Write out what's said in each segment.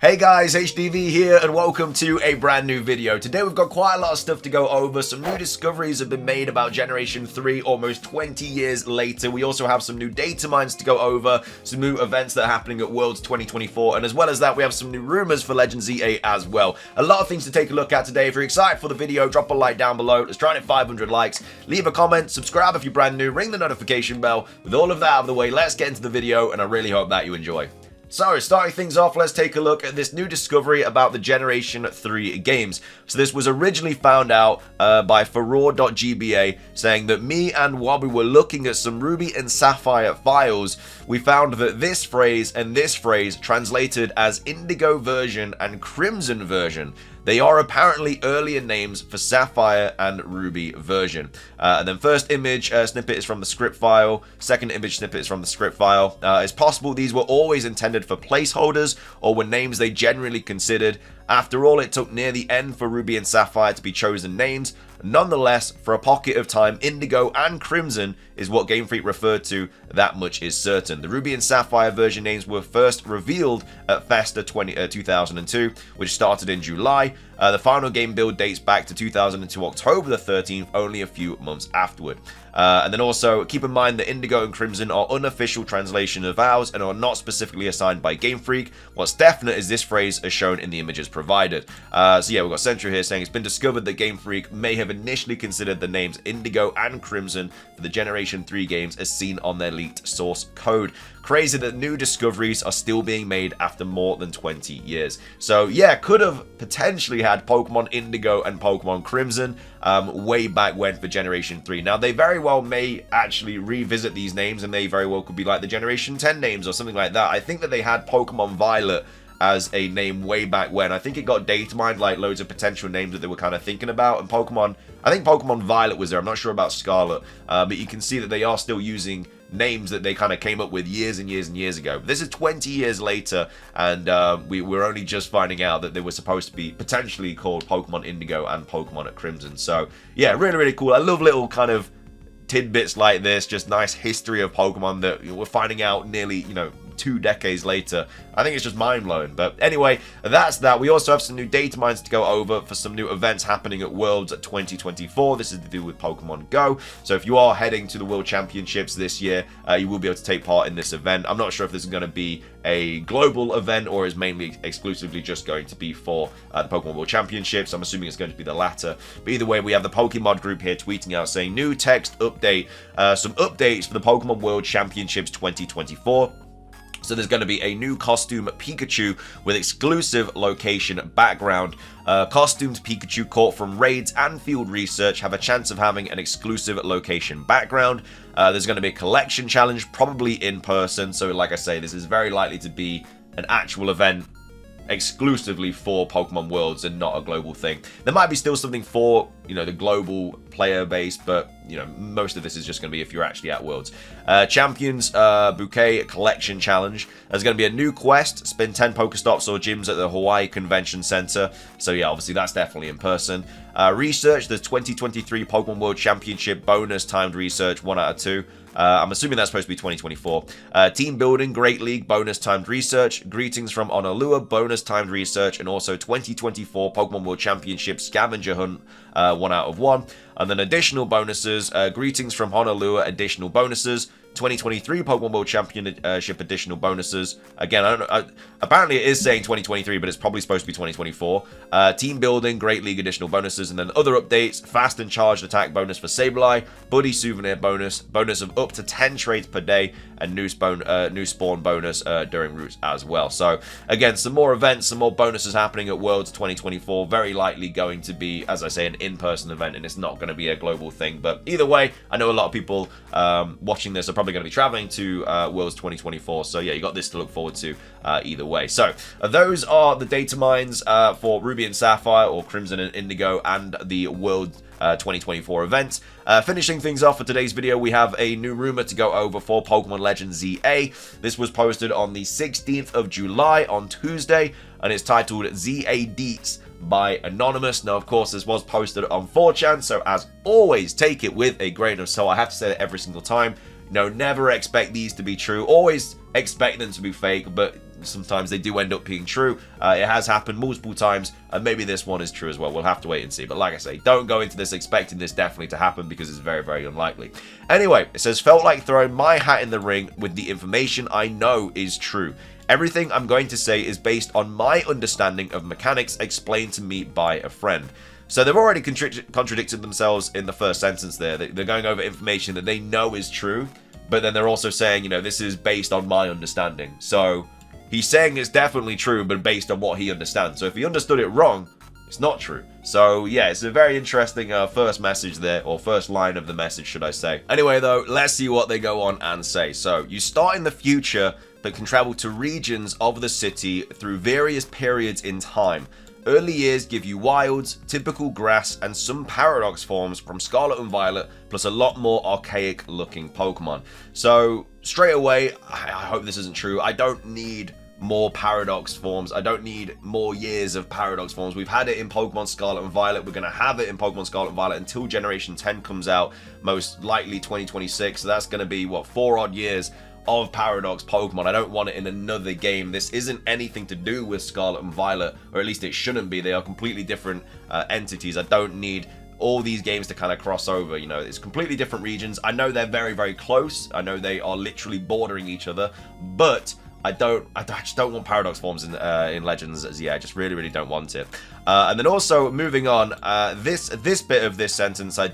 Hey guys, HDvee here and welcome to a brand new video. Today we've got quite a lot of stuff to go over. Some new discoveries have been made about Generation 3 almost 20 years later. We also have some new Datamines to go over, some new events that are happening at Worlds 2024, and as well as that we have some new rumors for Legend ZA as well. A lot of things to take a look at today. If you're excited for the video, drop a like down below. Let's try and hit 500 likes. Leave a comment, subscribe if you're brand new, ring the notification bell. With all of that out of the way, let's get into the video and I really hope that you enjoy. So, starting things off, let's take a look at this new discovery about the Generation 3 games. So this was originally found out by furore.gba, saying that me and while we were looking at some Ruby and Sapphire files, we found that this phrase and this phrase translated as Indigo version and Crimson version. They are apparently earlier names for Sapphire and Ruby version. And then first image snippet is from the script file. Second image snippet is from the script file. It's possible these were always intended for placeholders or were names they generally considered. After all, it took near the end for Ruby and Sapphire to be chosen names. Nonetheless, for a pocket of time, Indigo and Crimson is what Game Freak referred to, that much is certain. The Ruby and Sapphire version names were first revealed at Festa 2002, which started in July. The final game build dates back to 2002 October the 13th, only a few months afterward. And then also, keep in mind that Indigo and Crimson are unofficial translation of ours and are not specifically assigned by Game Freak. What's definite is this phrase as shown in the images provided. So yeah, we've got Central here saying it's been discovered that Game Freak may have initially considered the names Indigo and Crimson for the Generation 3 games as seen on their leaked source code. Crazy that new discoveries are still being made after more than 20 years. So yeah, could have potentially had Pokemon Indigo and Pokemon Crimson way back when for Generation 3. Now they very well may actually revisit these names and they very well could be like the Generation 10 names or something like that. I think that they had Pokemon Violet as a name way back when. I think it got datamined like loads of potential names that they were kind of thinking about, and Pokemon, I think Pokemon Violet was there, I'm not sure about Scarlet, but you can see that they are still using names that they kind of came up with years and years and years ago. This is 20 years later, and we're only just finding out that they were supposed to be potentially called Pokemon Indigo and Pokemon Crimson. So yeah, really, really cool. I love little kind of tidbits like this, just nice history of Pokemon that we're finding out nearly, 2 decades later. I think it's just mind-blowing. But anyway, that's that. We also have some new data mines to go over for some new events happening at Worlds 2024. This is to do with Pokemon Go. So if you are heading to the World Championships this year, you will be able to take part in this event. I'm not sure if this is going to be a global event or is mainly exclusively just going to be for the Pokemon World Championships. I'm assuming it's going to be the latter. But either way, we have the Pokemon group here tweeting out saying new text update, some updates for the Pokemon World Championships 2024. So there's going to be a new costume Pikachu with exclusive location background. Costumed Pikachu caught from raids and field research have a chance of having an exclusive location background. There's going to be a collection challenge, probably in person. So like I say, this is very likely to be an actual event exclusively for Pokemon Worlds and not a global thing. There might be still something for, the global player base, but, most of this is just going to be if you're actually at Worlds. Champions Bouquet Collection Challenge. There's going to be a new quest, spin 10 Pokestops or gyms at the Hawaii Convention Center. So yeah, obviously that's definitely in person. Research, the 2023 Pokemon World Championship bonus timed research, 1 out of 2. I'm assuming that's supposed to be 2024. Team Building, Great League, bonus timed research. Greetings from Honolulu, bonus timed research. And also 2024 Pokemon World Championship Scavenger Hunt, 1 out of 1. And then additional bonuses. Greetings from Honolulu, additional bonuses. 2023 Pokemon World Championship additional bonuses. Again, I don't know. Apparently it is saying 2023, but it's probably supposed to be 2024. Team Building, Great League additional bonuses, and then other updates. Fast and Charged Attack bonus for Sableye. Buddy Souvenir bonus. Bonus of up to 10 trades per day. And new spawn bonus during routes as well. So again, some more events, some more bonuses happening at Worlds 2024. Very likely going to be, as I say, an in-person event, and it's not going to be a global thing. But either way, I know a lot of people watching this are probably going to be traveling to Worlds 2024. So yeah, you got this to look forward to either way. So those are the data mines for Ruby and Sapphire, or Crimson and Indigo, and the World 2024 event. Finishing things off for today's video, we have a new rumor to go over for Pokemon Legend ZA. This was posted on the 16th of July on Tuesday, and it's titled ZA Deets by Anonymous. Now, of course, this was posted on 4chan, so as always, take it with a grain of salt. I have to say that every single time. Never expect these to be true. Always expect them to be fake, but sometimes they do end up being true. It has happened multiple times, and maybe this one is true as well. We'll have to wait and see. But like I say, don't go into this expecting this definitely to happen, because it's very, very unlikely. Anyway, it says, felt like throwing my hat in the ring with the information I know is true. Everything I'm going to say is based on my understanding of mechanics explained to me by a friend. So they've already contradicted themselves in the first sentence there. They're going over information that they know is true, but then they're also saying, you know, this is based on my understanding. So he's saying it's definitely true, but based on what he understands. So if he understood it wrong, it's not true. So yeah, it's a very interesting first message there, or first line of the message, should I say. Anyway, though, let's see what they go on and say. So you start in the future, but can travel to regions of the city through various periods in time. Early years give you wilds, typical grass, and some paradox forms from Scarlet and Violet, plus a lot more archaic looking Pokemon. So straight away, I hope this isn't true, I don't need more paradox forms. I don't need more years of paradox forms. We've had it in Pokemon Scarlet and Violet. We're going to have it in Pokemon Scarlet and Violet until Generation 10 comes out, most likely 2026. So that's going to be, what, 4 odd years of paradox Pokemon. I don't want it in another game. This isn't anything to do with Scarlet and Violet, or at least it shouldn't be. They are completely different entities. I don't need all these games to kind of cross over. You know, it's completely different regions. I know they're very, very close. I know they are literally bordering each other, but I just don't want paradox forms in Legends. Yeah, I just really, really don't want it. And then also moving on, this bit of this sentence, I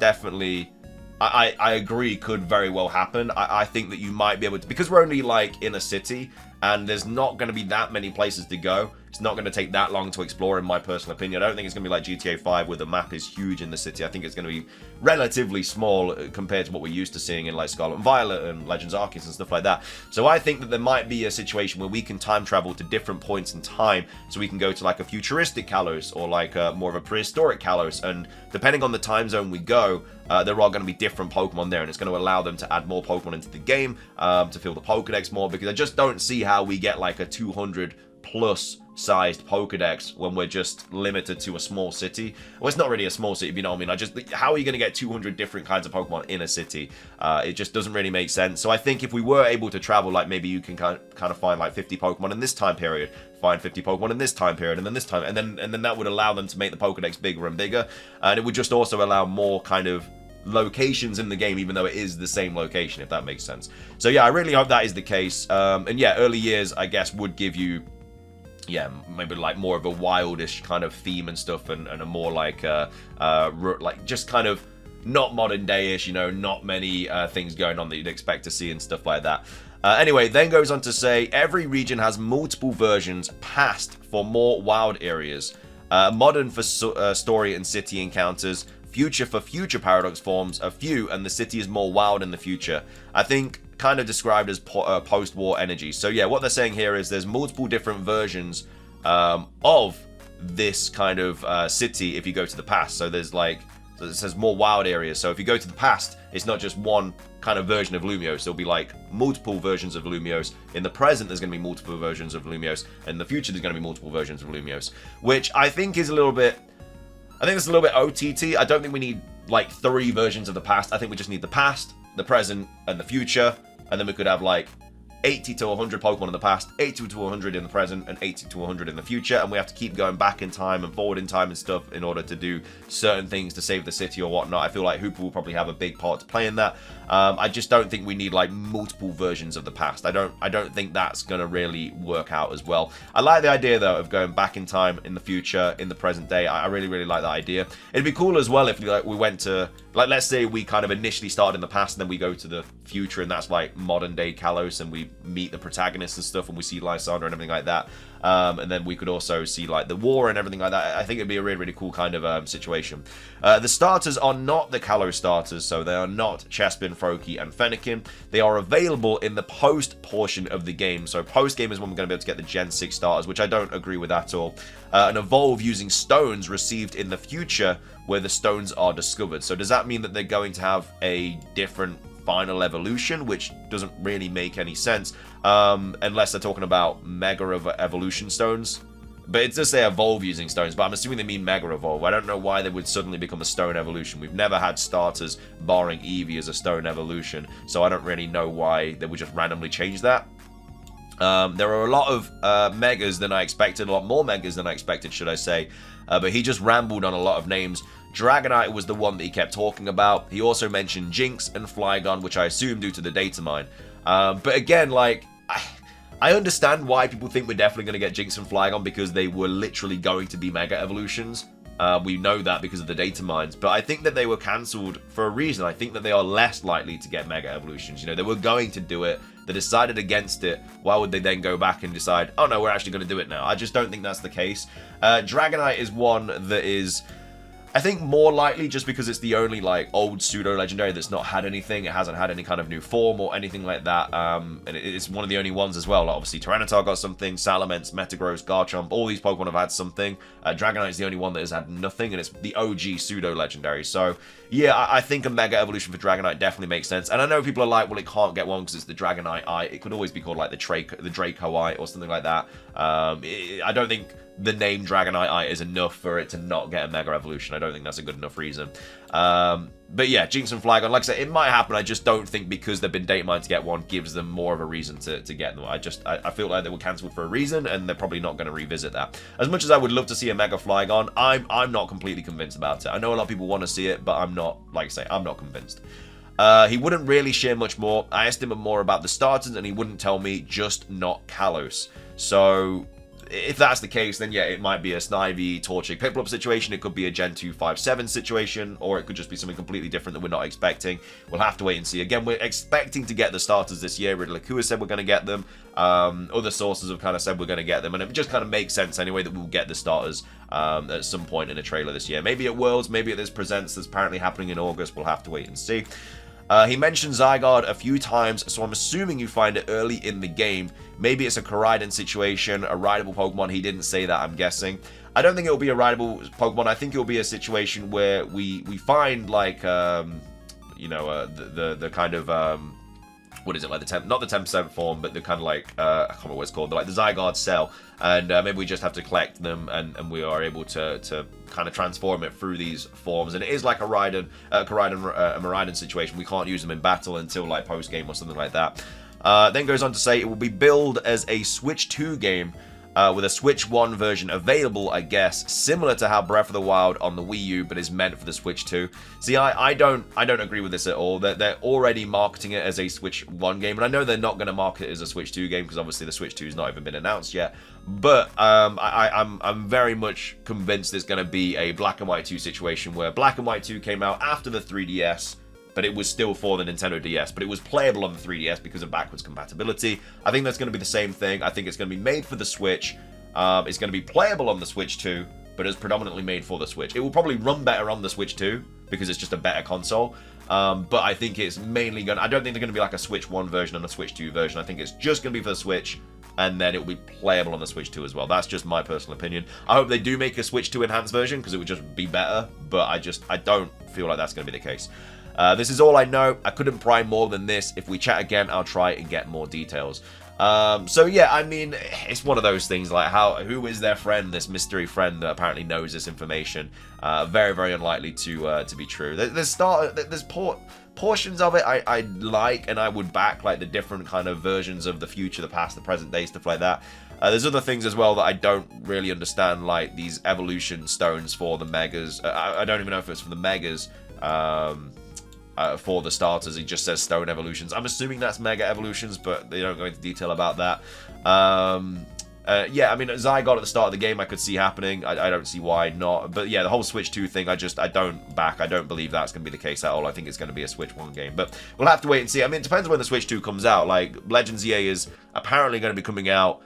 agree could very well happen. I think that you might be able to, because we're only like in a city and there's not going to be that many places to go. It's not going to take that long to explore, in my personal opinion. I don't think it's going to be like GTA 5 where the map is huge in the city. I think it's going to be relatively small compared to what we're used to seeing in like Scarlet and Violet and Legends Arceus and stuff like that. So I think that there might be a situation where we can time travel to different points in time. So we can go to like a futuristic Kalos, or like more of a prehistoric Kalos. And depending on the time zone we go, there are going to be different Pokemon there, and it's going to allow them to add more Pokemon into the game to fill the Pokedex more, because I just don't see how we get like a 200 plus sized Pokedex when we're just limited to a small city. Well, it's not really a small city, if you know what I mean. How are you going to get 200 different kinds of Pokemon in a city? It just doesn't really make sense. So I think if we were able to travel, like maybe you can kind of find like 50 Pokemon in this time period, find 50 Pokemon in this time period, and then this time, and then that would allow them to make the Pokedex bigger and bigger, and it would just also allow more kind of locations in the game, even though it is the same location, if that makes sense. So yeah, I really hope that is the case. And yeah, early years, I guess, would give you, yeah, maybe like more of a wildish kind of theme and stuff, and a more like just kind of not modern day-ish, you know, not many things going on that you'd expect to see and stuff like that. Anyway, then goes on to say, every region has multiple versions, past for more wild areas, modern for story and city encounters, future for future paradox forms, a few, and the city is more wild in the future. I think kind of described as post-war energy. So yeah, what they're saying here is there's multiple different versions of this kind of city if you go to the past. So there's like, so it says more wild areas. So if you go to the past, it's not just one kind of version of Lumiose. There'll be like multiple versions of Lumiose. In the present, there's going to be multiple versions of Lumiose. In the future, there's going to be multiple versions of Lumiose, which I think is a little bit, I think it's a little bit OTT. I don't think we need like 3 versions of the past. I think we just need the past, the present, and the future. And then we could have like 80 to 100 Pokemon in the past, 80 to 100 in the present, and 80 to 100 in the future. And we have to keep going back in time and forward in time and stuff in order to do certain things to save the city or whatnot. I feel like Hooper will probably have a big part to play in that. I just don't think we need like multiple versions of the past. I don't think that's gonna really work out as well. I like the idea though of going back in time, in the future, in the present day. I really, really like that idea. It'd be cool as well if we went to, like, let's say we kind of initially started in the past and then we go to the future, and that's like modern day Kalos, and we meet the protagonists and stuff, and we see Lysander and everything like that. And then we could also see like the war and everything like that. I think it'd be a really, really cool kind of situation. The starters are not the Kalos starters, so they are not Chespin, Froakie, and Fennekin. They are available in the post portion of the game. So post game is when we're going to be able to get the Gen 6 starters, which I don't agree with at all. And evolve using stones received in the future where the stones are discovered. So does that mean that they're going to have a different final evolution, which doesn't really make any sense, unless they're talking about Mega Evolution stones. But it does say evolve using stones, but I'm assuming they mean Mega Evolve. I don't know why they would suddenly become a stone evolution. We've never had starters, barring Eevee, as a stone evolution, so I don't really know why they would just randomly change that. There are a lot of megas than I expected, a lot more megas than I expected, should I say. But he just rambled on a lot of names. Dragonite was the one that he kept talking about. He also mentioned Jinx and Flygon, which I assume due to the data mine. But again, like, I understand why people think we're definitely going to get Jinx and Flygon, because they were literally going to be mega evolutions. We know that because of the data mines, but I think that they were cancelled for a reason. I think that they are less likely to get mega evolutions. You know, they were going to do it. They decided against it. Why would they then go back and decide, oh no, we're actually going to do it now? I just don't think that's the case. Dragonite is one that is, I think, more likely just because it's the only, like, old pseudo-legendary that's not had anything. It hasn't had any kind of new form or anything like that. And it's one of the only ones as well. Like, obviously, Tyranitar got something, Salamence, Metagross, Garchomp, all these Pokemon have had something. Dragonite is the only one that has had nothing, and it's the OG pseudo-legendary. So, yeah, I think a Mega Evolution for Dragonite definitely makes sense. And I know people are like, well, it can't get one because it's the Dragonite Eye. It could always be called, like, the Draco Eye or something like that. I don't think the name Dragonite Eye is enough for it to not get a Mega Evolution. I don't think that's a good enough reason. But yeah, Jinx and Flygon, like I said, it might happen. I just don't think because they've been data mined to get one gives them more of a reason to get them. I feel like they were cancelled for a reason, and they're probably not going to revisit that. As much as I would love to see a Mega Flygon, I'm not completely convinced about it. I know a lot of people want to see it, but I'm not, like I say, I'm not convinced. He wouldn't really share much more. I asked him more about the starters, and he wouldn't tell me, just not Kalos. So if that's the case, then yeah, it might be a Snivy, Torchic, Piplup situation. It could be a Gen 2 5-7 situation, or it could just be something completely different that we're not expecting. We'll have to wait and see. Again, we're expecting to get the starters this year. Riddler said we're going to get them. Other sources have kind of said we're going to get them, and it just kind of makes sense anyway that we'll get the starters at some point in a trailer this year. Maybe at Worlds, maybe at this Presents that's apparently happening in August. We'll have to wait and see. He mentioned Zygarde a few times, so I'm assuming you find it early in the game. Maybe it's a Koraidon situation, a rideable Pokemon. He didn't say that, I'm guessing. I don't think it'll be a rideable Pokemon. I think it'll be a situation where we find, like, you know, the kind of, what is it, like not the 10% form, but the kind of, like, I can't remember what it's called, like the Zygarde cell, and maybe we just have to collect them, and we are able to kind of transform it through these forms. And it is like a Koraidon, Miraidon situation. We can't use them in battle until, like, post-game or something like that. Then goes on to say it will be billed as a Switch 2 game, with a Switch 1 version available, I guess, similar to how Breath of the Wild on the Wii U, but is meant for the Switch 2. See, I don't agree with this at all. They're already marketing it as a Switch 1 game, and I know they're not going to market it as a Switch 2 game because obviously the Switch 2 has not even been announced yet. But I'm very much convinced it's going to be a Black and White 2 situation where Black and White 2 came out after the 3DS, but it was still for the Nintendo DS, but it was playable on the 3DS because of backwards compatibility. I think that's going to be the same thing. I think it's going to be made for the Switch. It's going to be playable on the Switch 2, but it's predominantly made for the Switch. It will probably run better on the Switch 2 because it's just a better console. But I think it's mainly going to... I don't think they're going to be like a Switch 1 version and a Switch 2 version. I think it's just going to be for the Switch, and then it will be playable on the Switch 2 as well. That's just my personal opinion. I hope they do make a Switch 2 enhanced version because it would just be better, but I don't feel like that's going to be the case. This is all I know. I couldn't pry more than this. If we chat again, I'll try and get more details. So yeah, I mean, it's one of those things like who is their friend, this mystery friend that apparently knows this information? Very, very unlikely to be true. There's portions of it I like and I would back, like the different kind of versions of the future, the past, the present day, stuff like that. There's other things as well that I don't really understand, like these evolution stones for the Megas. I don't even know if it's for the Megas. For the starters, he just says stone evolutions. I'm assuming that's mega evolutions, but they don't go into detail about that. Yeah, I mean, Zygarde at the start of the game I could see happening. I don't see why not. But yeah, the whole Switch 2 thing, I don't believe that's going to be the case at all. I think it's going to be a Switch 1 game. But we'll have to wait and see. I mean, it depends when the Switch 2 comes out. Like, Legends EA is apparently going to be coming out,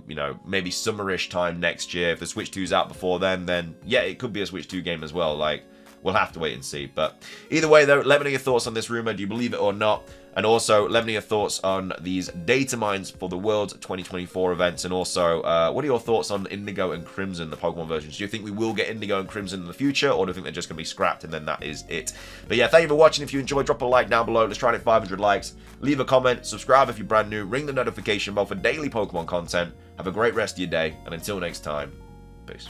you know, maybe summerish time next year. If the Switch 2's out before then yeah, it could be a Switch 2 game as well. Like, we'll have to wait and see. But either way, though, let me know your thoughts on this rumor. Do you believe it or not? And also, let me know your thoughts on these data mines for the World 2024 events. And also, what are your thoughts on Indigo and Crimson, the Pokemon versions? Do you think we will get Indigo and Crimson in the future? Or do you think they're just going to be scrapped and then that is it? But yeah, thank you for watching. If you enjoyed, drop a like down below. Let's try and hit 500 likes. Leave a comment. Subscribe if you're brand new. Ring the notification bell for daily Pokemon content. Have a great rest of your day. And until next time, peace.